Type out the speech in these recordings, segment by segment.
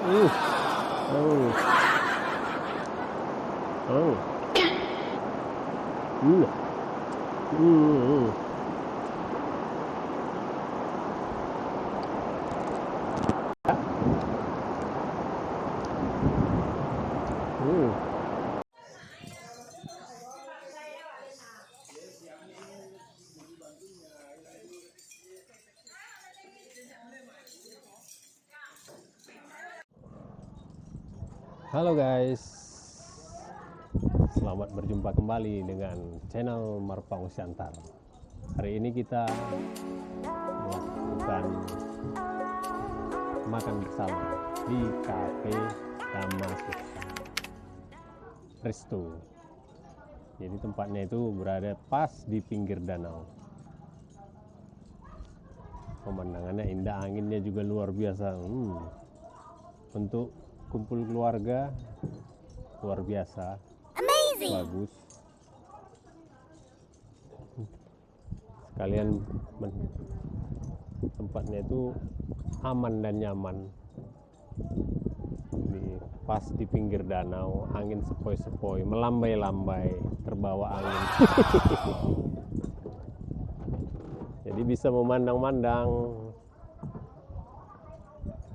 Uh, oh, oh, mm, mm, mm. Halo guys, selamat berjumpa kembali dengan channel Marpang Siantar. Hari ini kita melakukan makan bersama di Cafe Damaskus Resto. Jadi tempatnya itu berada pas di pinggir danau. Pemandangannya indah, anginnya juga luar biasa. Untuk kumpul keluarga luar biasa. Amazing. Bagus. Sekalian tempatnya itu aman dan nyaman. Pas di pinggir danau, angin sepoi-sepoi, melambai-lambai, terbawa angin. Jadi bisa memandang-mandang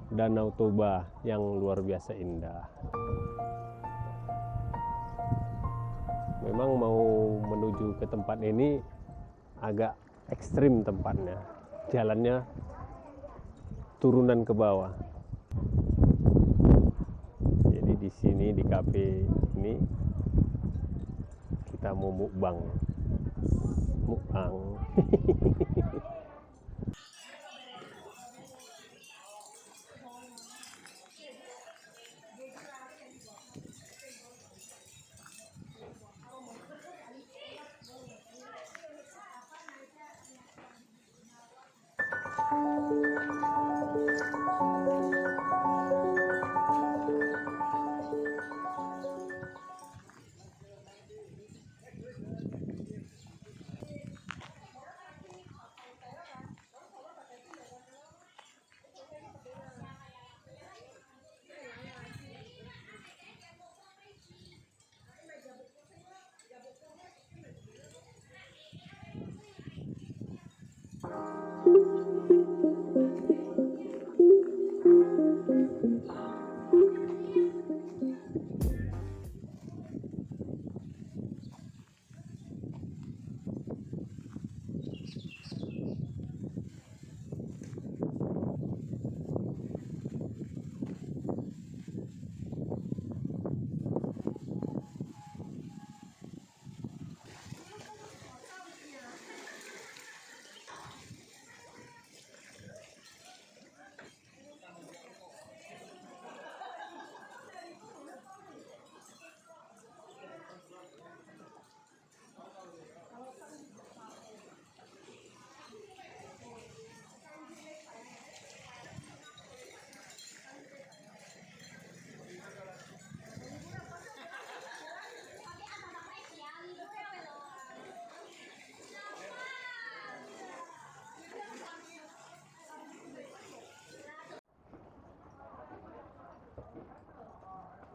Danau Toba yang luar biasa indah. Memang mau menuju ke tempat ini agak ekstrim tempatnya. Jalannya turunan ke bawah. Jadi di sini di kafe ini kita mau mukbang. Mukbang.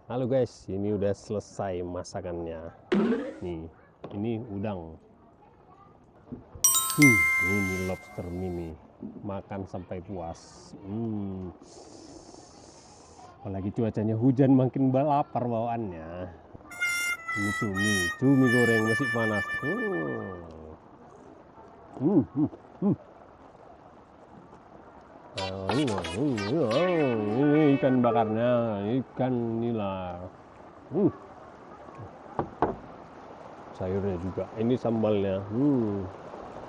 Halo guys, ini udah selesai masakannya. Nih, ini udang. Ini lobster mini. Makan sampai puas. Apalagi cuacanya hujan makin lapar bawaannya. Ini cumi goreng masih panas. Ini ikan bakarnya, ikan nila. Sayurnya juga. Ini sambalnya.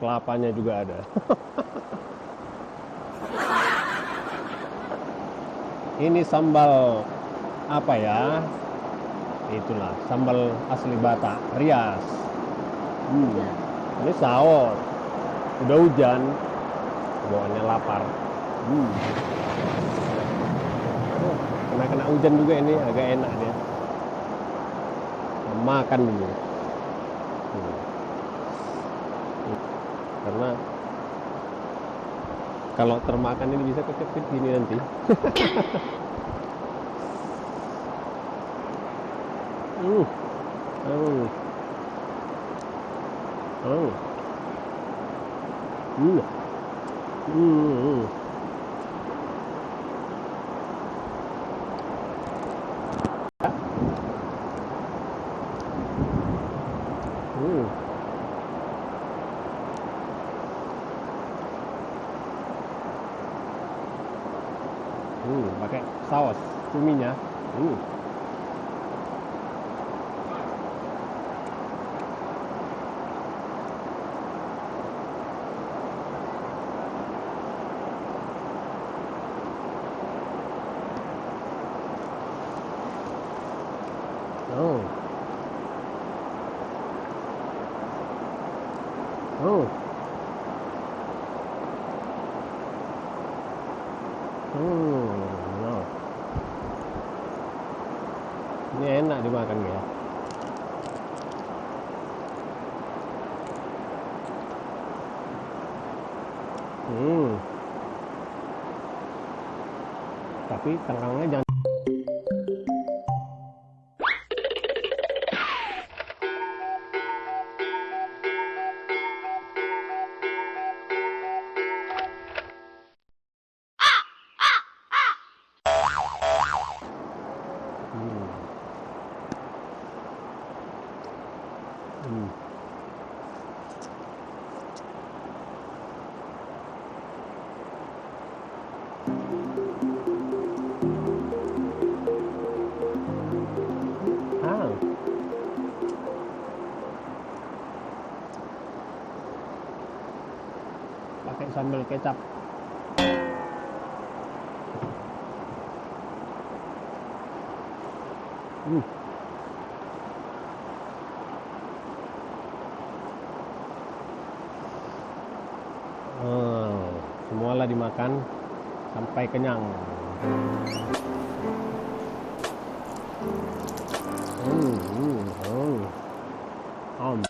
Kelapanya juga ada. Ini sambal apa ya? Itulah sambal asli Batak, Rias. Ini saus. Udah hujan, bawaannya lapar. Kena hujan juga ini agak enak dia. Makan dulu. Karena kalau termakan ini bisa kejepit gini nanti. Hmm. Hmm. Hmm. Hmm. Hmm. Hmm. Pakai saus kuminya. Hmm. Oh. Oh. No. Ini enak dimakan ya. Tapi cangkangnya jangan. Hmm. Hmm. Ah. Pakai sambal kecap. Hmm. Oh, semualah dimakan sampai kenyang. Hmm. Hmm. Hmm. Om.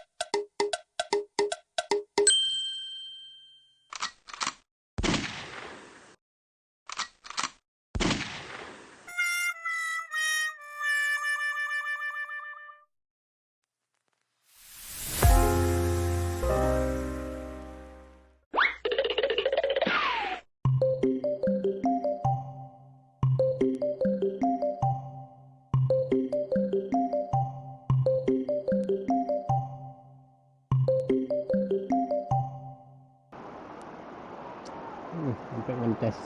Sampai ngentes.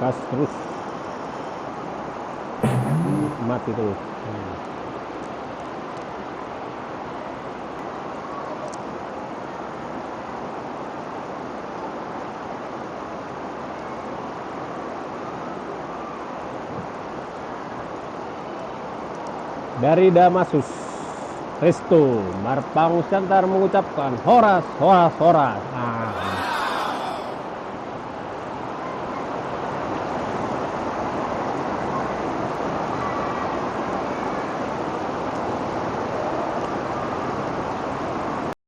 Gas terus. Mati terus. Dari Damasus. Resto Marpang Siantar mengucapkan horas, horas, horas. Nah,